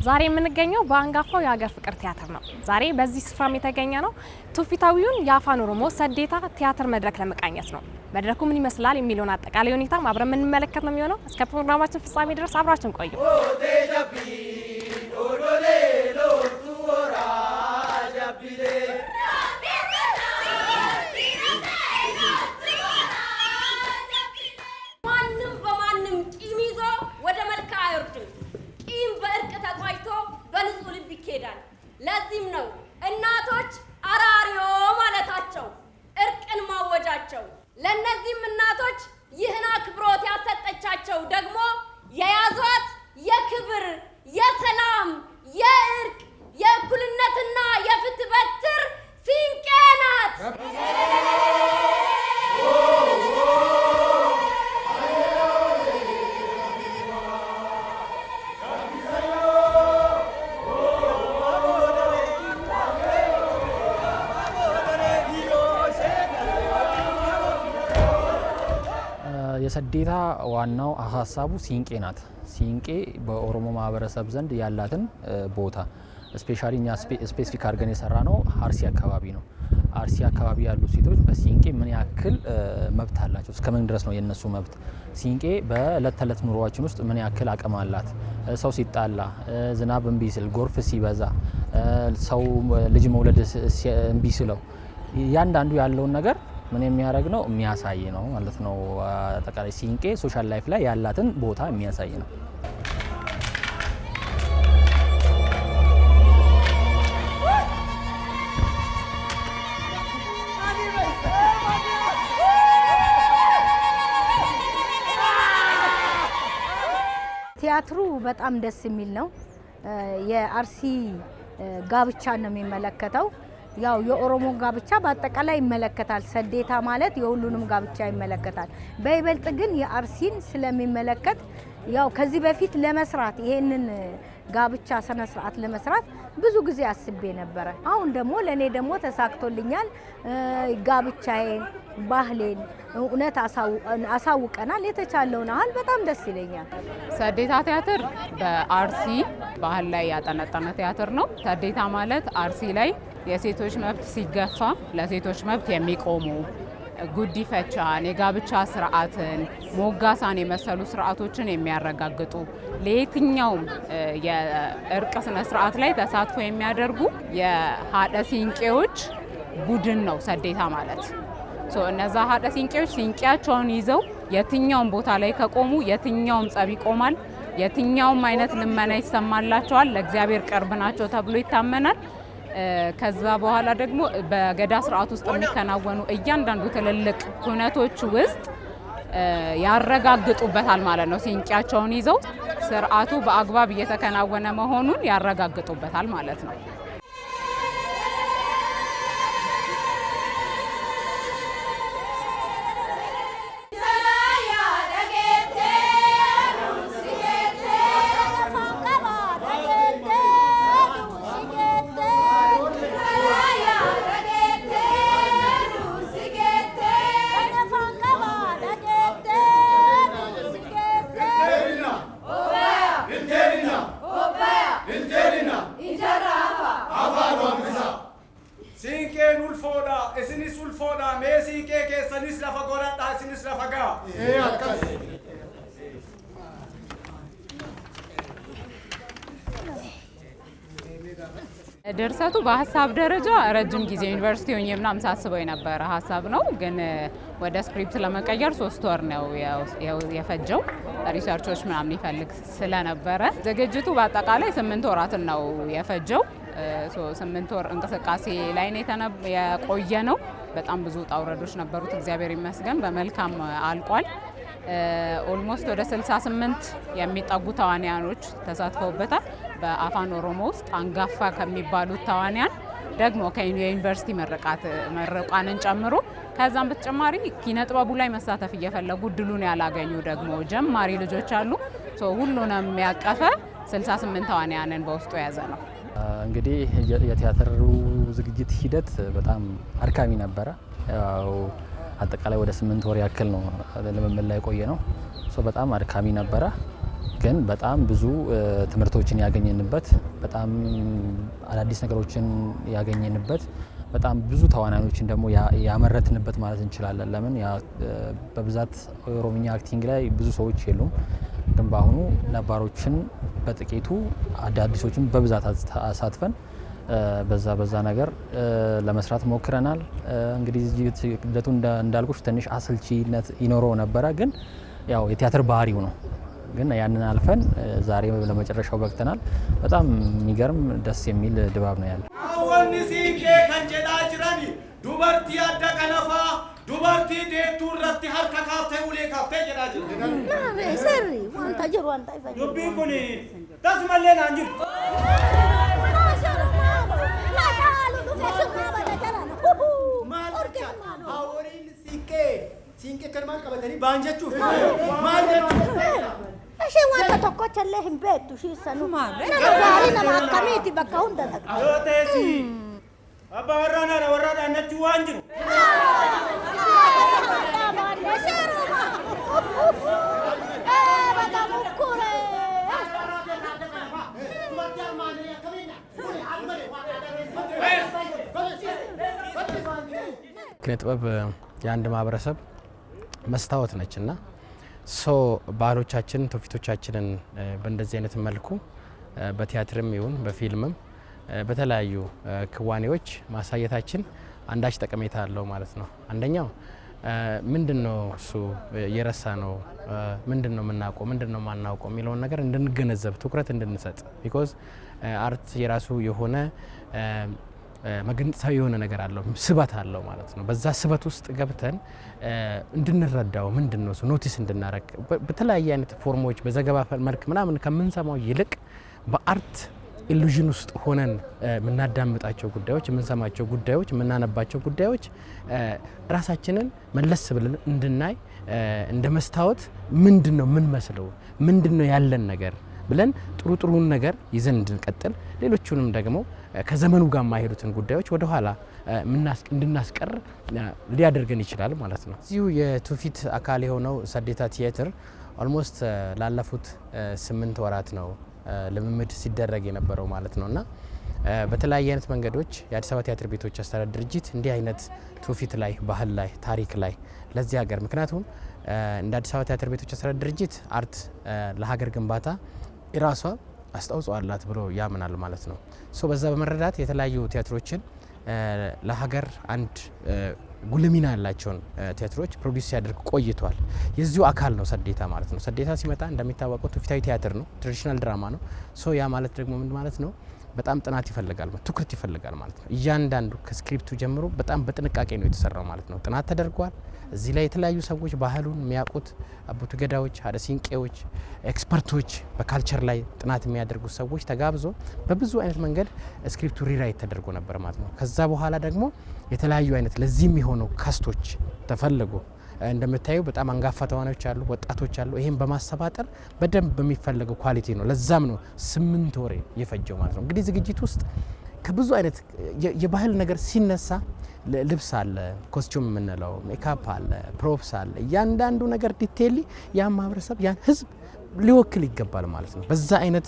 ዛሬ የምንገኘው በአንጋፋው የሀገር ፍቅር ቲያትር ነው። ዛሬ በዚህ ስፍራም የተገኘ ነው ትውፊታዊውን የአፋን ኦሮሞ ሰዴታ ቲያትር መድረክ ለመቃኘት ነው። መድረኩ ምን ይመስላል የሚለውን አጠቃላይ ሁኔታ አብረን የምንመለከት ነው የሚሆነው። እስከ ፕሮግራማችን ፍጻሜ ድረስ አብራችን ቆዩ። ለዚህም ነው እናቶች አራሪዮ ማለታቸው እርቅን ማወጃቸው። ለነዚህም እናቶች ይህን አክብሮት ያሰጠቻቸው ደግሞ የያዟት የክብር፣ የሰላም፣ የእርቅ፣ የእኩልነትና የፍትህ በትር ሲንቄ ናት። የሰዴታ ዋናው ሀሳቡ ሲንቄ ናት። ሲንቄ በኦሮሞ ማህበረሰብ ዘንድ ያላትን ቦታ ስፔሻሊ እኛ ስፔሲፊክ አድርገን የሰራ ነው አርሲ አካባቢ ነው። አርሲ አካባቢ ያሉ ሴቶች በሲንቄ ምን ያክል መብት አላቸው፣ እስከምን ድረስ ነው የነሱ መብት፣ ሲንቄ በእለት ተዕለት ኑሯችን ውስጥ ምን ያክል አቅም አላት፣ ሰው ሲጣላ፣ ዝናብ እምቢ ሲል፣ ጎርፍ ሲበዛ፣ ሰው ልጅ መውለድ እምቢ ሲለው እያንዳንዱ ያለውን ነገር ምን የሚያደርግ ነው የሚያሳይ ነው ማለት ነው። አጠቃላይ ሲንቄ ሶሻል ላይፍ ላይ ያላትን ቦታ የሚያሳይ ነው። ቲያትሩ በጣም ደስ የሚል ነው። የአርሲ ጋብቻ ነው የሚመለከተው። ያው የኦሮሞ ጋብቻ በአጠቃላይ ይመለከታል። ሰዴታ ማለት የሁሉንም ጋብቻ ይመለከታል። በይበልጥ ግን የአርሲን ስለሚመለከት ያው ከዚህ በፊት ለመስራት ይሄንን ጋብቻ ስነ ስርዓት ለመስራት ብዙ ጊዜ አስቤ ነበረ። አሁን ደግሞ ለኔ ደግሞ ተሳክቶልኛል። ጋብቻዬን፣ ባህሌን እውነት አሳውቀናል። የተቻለውን አሁን በጣም ደስ ይለኛል። ሰዴታ ቲያትር በአርሲ ባህል ላይ ያጠነጠነ ቲያትር ነው። ሰዴታ ማለት አርሲ ላይ የሴቶች መብት ሲገፋ ለሴቶች መብት የሚቆሙ ጉዲፈቻን፣ የጋብቻ ስርዓትን፣ ሞጋሳን የመሰሉ ስርዓቶችን የሚያረጋግጡ ለየትኛውም የእርቅ ስነ ስርዓት ላይ ተሳትፎ የሚያደርጉ የሀደ ሲንቄዎች ቡድን ነው ሰዴታ ማለት። እነዛ ሀደ ሲንቄዎች ሲንቄያቸውን ይዘው የትኛውም ቦታ ላይ ከቆሙ የትኛውም ጸብ ይቆማል፣ የትኛውም አይነት ልመና ይሰማላቸዋል፣ ለእግዚአብሔር ቅርብ ናቸው ተብሎ ይታመናል። ከዛ በኋላ ደግሞ በገዳ ስርዓት ውስጥ የሚከናወኑ እያንዳንዱ ትልልቅ ኩነቶች ውስጥ ያረጋግጡበታል ማለት ነው። ሲንቄያቸውን ይዘው ስርዓቱ በአግባብ እየተከናወነ መሆኑን ያረጋግጡበታል ማለት ነው። ድርሰቱ በሀሳብ ደረጃ ረጅም ጊዜ ዩኒቨርሲቲ ሆኜ ምናምን ሳስበው የነበረ ሀሳብ ነው። ግን ወደ ስክሪፕት ለመቀየር 3 ወር ነው የፈጀው። ሪሰርቾች ምናምን ይፈልግ ስለነበረ ዝግጅቱ በአጠቃላይ 8 ወራትን ነው የፈጀው። 8 ወር እንቅስቃሴ ላይ የቆየ ነው። በጣም ብዙ ውጣ ውረዶች ነበሩት። እግዚአብሔር ይመስገን በመልካም አልቋል። ኦልሞስት ወደ 68 የሚጠጉ ተዋንያኖች ተሳትፈውበታል። በአፋን ኦሮሞ ውስጥ አንጋፋ ከሚባሉት ተዋንያን ደግሞ ከዩኒቨርሲቲ መረቃንን ጨምሮ ከዛም በተጨማሪ ኪነጥበቡ ላይ መሳተፍ እየፈለጉ እድሉን ያላገኙ ደግሞ ጀማሪ ልጆች አሉ። ሁሉንም ያቀፈ 68 ተዋንያንን በውስጡ የያዘ ነው። እንግዲህ የቲያትሩ ዝግጅት ሂደት በጣም አድካሚ ነበረ። ያው አጠቃላይ ወደ 8 ወር ያክል ነው ልምምድ ላይ ቆየ ነው። በጣም አድካሚ ነበረ። ግን በጣም ብዙ ትምህርቶችን ያገኘንበት በጣም አዳዲስ ነገሮችን ያገኘንበት በጣም ብዙ ተዋናዮችን ደግሞ ያመረትንበት ማለት እንችላለን። ለምን በብዛት ኦሮምኛ አክቲንግ ላይ ብዙ ሰዎች የሉም፣ ግን በአሁኑ ነባሮችን በጥቂቱ አዳዲሶችን በብዛት አሳትፈን በዛ ነገር ለመስራት ሞክረናል። እንግዲህ ሂደቱ እንዳልኩሽ ትንሽ አሰልቺነት ይኖረው ነበረ፣ ግን ያው የቲያትር ባህሪው ነው። ግን ያንን አልፈን ዛሬ ለመጨረሻው በቅተናል። በጣም የሚገርም ደስ የሚል ድባብ ነው ያለው። አወን ሲንቄ ከንጀዳ ጅራኒ ዱበርቲ አደቀነፋ ዱበርቲ ዴቱ ረቲ ሀርካ ካፍቴ ውሌ ካፍቴ ጀዳ ጅራ ሰሪ ዋንታ ጅሩ ዋንታ ይፈጅ ዱቢን ኩኒ ተስመሌን አንጅር አወሪን ሲንቄ ከርማን ቀበተኒ ባንጀቹ ማንጀቹ እሺ ዋንታ ተቆቸለ ህምቤቱ ሺሰኑ ነጋሪ ለማከሚቲ በቃ ሁንደታ ዮቴሲ አባ ወራዳ ነቹ ዋንጅሩ ኪነ ጥበብ የአንድ ማህበረሰብ መስታወት ነችና ባህሎቻችን ትውፊቶቻችንን በእንደዚህ አይነት መልኩ በቲያትርም ይሁን በፊልምም በተለያዩ ክዋኔዎች ማሳየታችን አንዳች ጠቀሜታ አለው ማለት ነው። አንደኛው ምንድነው እሱ የረሳ ነው ምንድነው የምናውቀው ምንድነው ማናውቀው የሚለውን ነገር እንድንገነዘብ ትኩረት እንድንሰጥ ቢኮዝ አርት የራሱ የሆነ መገንጠሳዊ የሆነ ነገር አለው ስበት አለው ማለት ነው። በዛ ስበት ውስጥ ገብተን እንድንረዳው ምንድነው እሱ ኖቲስ እንድናረግ በተለያየ አይነት ፎርሞች በዘገባ መልክ ምናምን ከምንሰማው ይልቅ በአርት ኢሉዥን ውስጥ ሆነን የምናዳምጣቸው ጉዳዮች የምንሰማቸው ጉዳዮች የምናነባቸው ጉዳዮች ራሳችንን መለስ ብለን እንድናይ እንደ መስታወት ምንድነው ምን መስለው ምንድነው ያለን ነገር ብለን ጥሩን ነገር ይዘን እንድንቀጥል ሌሎቹንም ደግሞ ከዘመኑ ጋር ማይሄዱትን ጉዳዮች ወደ ኋላ እንድናስቀር ሊያደርገን ይችላል ማለት ነው። እዚሁ የትውፊት አካል የሆነው ሰዴታ ቲያትር ኦልሞስት ላለፉት 8 ወራት ነው ልምምድ ሲደረግ የነበረው ማለት ነውና በተለያየ አይነት መንገዶች የአዲስ አበባ ቲያትር ቤቶች አስተዳደር ድርጅት እንዲህ አይነት ትውፊት ላይ ባህል ላይ ታሪክ ላይ ለዚህ ሀገር ምክንያቱም እንደ አዲስ አበባ ቲያትር ቤቶች አስተዳደር ድርጅት አርት ለሀገር ግንባታ የራሷ አስተዋጽኦ አላት ብሎ ያምናል ማለት ነው። በዛ በመረዳት የተለያዩ ቲያትሮችን ለሀገር አንድ ጉልህ ሚና ያላቸውን ቲያትሮች ፕሮዲዩስ ሲያደርግ ቆይቷል። የዚሁ አካል ነው ሰዴታ ማለት ነው። ሰዴታ ሲመጣ እንደሚታወቀው ትውፊታዊ ቲያትር ነው፣ ትራዲሽናል ድራማ ነው። ያ ማለት ደግሞ ምን ማለት ነው? በጣም ጥናት ይፈልጋል፣ ትኩረት ይፈልጋል ማለት ነው። እያንዳንዱ ከስክሪፕቱ ጀምሮ በጣም በጥንቃቄ ነው የተሰራው ማለት ነው። ጥናት ተደርጓል። እዚህ ላይ የተለያዩ ሰዎች ባህሉን የሚያውቁት አቡቱ ገዳዎች፣ ሀደ ሲንቄዎች፣ ኤክስፐርቶች በካልቸር ላይ ጥናት የሚያደርጉ ሰዎች ተጋብዞ በብዙ አይነት መንገድ ስክሪፕቱ ሪራይት ተደርጎ ነበር ማለት ነው። ከዛ በኋላ ደግሞ የተለያዩ አይነት ለዚህ የሚሆኑ ካስቶች ተፈልጎ እንደምታዩ በጣም አንጋፋ ተዋናዮች አሉ፣ ወጣቶች አሉ። ይሄን በማሰባጠር በደንብ በሚፈልገው ኳሊቲ ነው። ለዛም ነው 8 ወር የፈጀው ማለት ነው። እንግዲህ ዝግጅት ውስጥ ከብዙ አይነት የባህል ነገር ሲነሳ ልብስ አለ፣ ኮስቹም የምንለው ሜካፕ አለ፣ ፕሮፕስ አለ። እያንዳንዱ ነገር ዲቴይሊ ያን ማህበረሰብ ያን ህዝብ ሊወክል ይገባል ማለት ነው። በዛ አይነት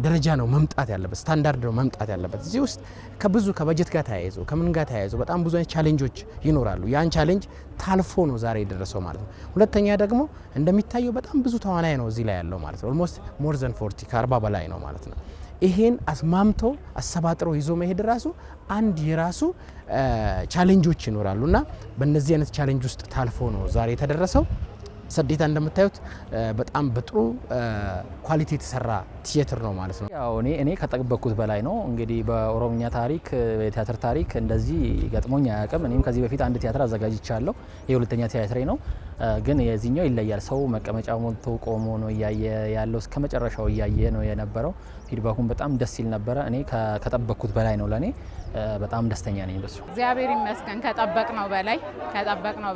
ደረጃ ነው መምጣት ያለበት፣ ስታንዳርድ ነው መምጣት ያለበት። እዚህ ውስጥ ከብዙ ከበጀት ጋር ተያይዞ ከምን ጋር ተያይዞ በጣም ብዙ አይነት ቻሌንጆች ይኖራሉ። ያን ቻሌንጅ ታልፎ ነው ዛሬ የደረሰው ማለት ነው። ሁለተኛ ደግሞ እንደሚታየው በጣም ብዙ ተዋናይ ነው እዚህ ላይ ያለው ማለት ነው። ኦልሞስት ሞር ዘን 40 ከ40 በላይ ነው ማለት ነው። ይሄን አስማምቶ አሰባጥሮ ይዞ መሄድ ራሱ አንድ የራሱ ቻሌንጆች ይኖራሉና በእነዚህ አይነት ቻሌንጅ ውስጥ ታልፎ ነው ዛሬ የተደረሰው። ሰዴታ እንደምታዩት በጣም በጥሩ ኳሊቲ የተሰራ ቲያትር ነው ማለት ነው። ያው እኔ ከጠበቅኩት በላይ ነው። እንግዲህ በኦሮምኛ ታሪክ የቲያትር ታሪክ እንደዚህ ገጥሞኝ አያውቅም። እኔም ከዚህ በፊት አንድ ቲያትር አዘጋጅቻለሁ። የሁለተኛ ቲያትሬ ነው፣ ግን የዚህኛው ይለያል። ሰው መቀመጫ ሞልቶ ቆሞ ነው እያየ ያለው፣ እስከ መጨረሻው እያየ ነው የነበረው። ፊድባኩን በጣም ደስ ይል ነበረ። እኔ ከጠበቅኩት በላይ ነው። ለኔ በጣም ደስተኛ ነኝ በሱ። እግዚአብሔር ይመስገን። ከጠበቅነው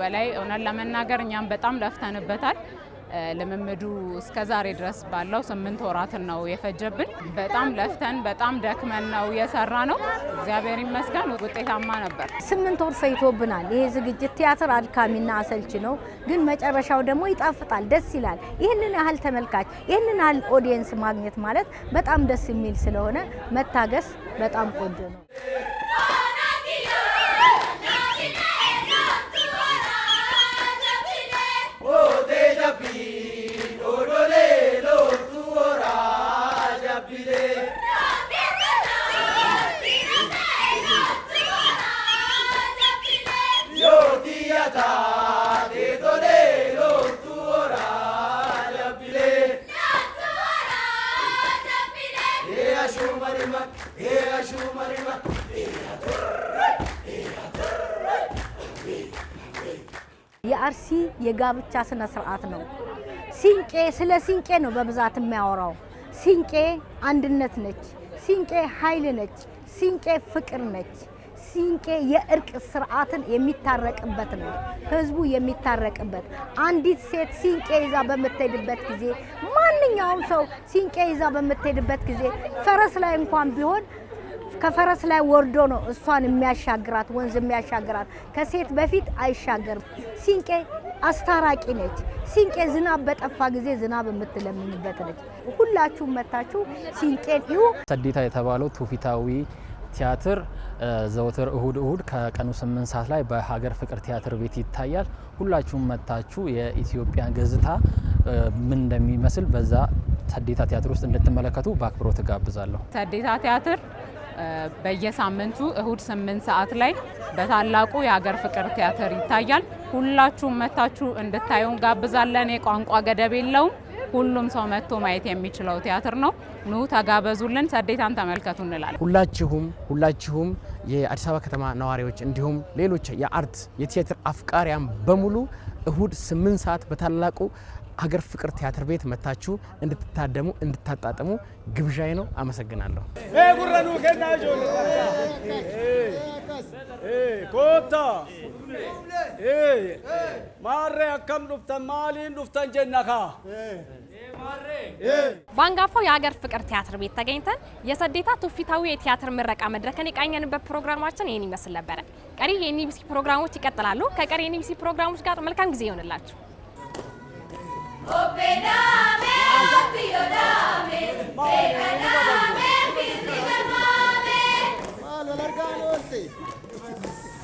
በላይ እውነት ለመናገር እኛም በጣም ለፍተንበታል። ልምምዱ እስከ ዛሬ ድረስ ባለው 8 ወራትን ነው የፈጀብን። በጣም ለፍተን በጣም ደክመን ነው የሰራ ነው። እግዚአብሔር ይመስገን ውጤታማ ነበር። 8 ወር ፈይቶብናል። ይሄ ዝግጅት ቲያትር አድካሚና አሰልች ነው፣ ግን መጨረሻው ደግሞ ይጣፍጣል፣ ደስ ይላል። ይህንን ያህል ተመልካች፣ ይህንን ያህል ኦዲየንስ ማግኘት ማለት በጣም ደስ የሚል ስለሆነ መታገስ በጣም ቆንጆ ነው። የአርሲ የጋብቻ ስነ ስርዓት ነው። ሲንቄ ስለ ሲንቄ ነው በብዛት የሚያወራው። ሲንቄ አንድነት ነች። ሲንቄ ኃይል ነች። ሲንቄ ፍቅር ነች። ሲንቄ የእርቅ ስርዓትን የሚታረቅበት ነው። ህዝቡ የሚታረቅበት። አንዲት ሴት ሲንቄ ይዛ በምትሄድበት ጊዜ፣ ማንኛውም ሰው ሲንቄ ይዛ በምትሄድበት ጊዜ ፈረስ ላይ እንኳን ቢሆን ከፈረስ ላይ ወርዶ ነው እሷን የሚያሻግራት፣ ወንዝ የሚያሻግራት። ከሴት በፊት አይሻገርም። ሲንቄ አስታራቂ ነች። ሲንቄ ዝናብ በጠፋ ጊዜ ዝናብ የምትለምንበት ነች። ሁላችሁም መታችሁ ሲንቄን እዩ። ሰዴታ የተባለው ትውፊታዊ ቲያትር ዘወትር እሁድ ከቀኑ 8 ሰዓት ላይ በሀገር ፍቅር ቲያትር ቤት ይታያል። ሁላችሁም መታችሁ የኢትዮጵያን ገጽታ ምን እንደሚመስል በዛ ሰዴታ ቲያትር ውስጥ እንድትመለከቱ በአክብሮት ጋብዛለሁ። ሰዴታ ቲያትር በየሳምንቱ እሁድ 8 ሰዓት ላይ በታላቁ የሀገር ፍቅር ቲያትር ይታያል። ሁላችሁም መታችሁ እንድታዩን ጋብዛለን። የቋንቋ ገደብ የለውም። ሁሉም ሰው መጥቶ ማየት የሚችለው ቲያትር ነው። ኑ ተጋበዙልን፣ ሰዴታን ተመልከቱ እንላለን። ሁላችሁም የአዲስ አበባ ከተማ ነዋሪዎች እንዲሁም ሌሎች የአርት የቲያትር አፍቃሪያን በሙሉ እሁድ 8 ሰዓት በታላቁ ሀገር ፍቅር ቲያትር ቤት መታችሁ እንድትታደሙ እንድታጣጥሙ ግብዣይ ነው። አመሰግናለሁ። ጉረኑ ከና ጆለ ኮታ ማሬ አከም ዱፍተን ማሊን ዱፍተን ጀነካ በአንጋፋው የሀገር ፍቅር ቲያትር ቤት ተገኝተን የሰዴታ ትውፊታዊ የቲያትር ምረቃ መድረክን የቃኘንበት ፕሮግራማችን ይህን ይመስል ነበረ። ቀሪ የኤንቢሲ ፕሮግራሞች ይቀጥላሉ። ከቀሪ የኤንቢሲ ፕሮግራሞች ጋር መልካም ጊዜ ይሆንላችሁ።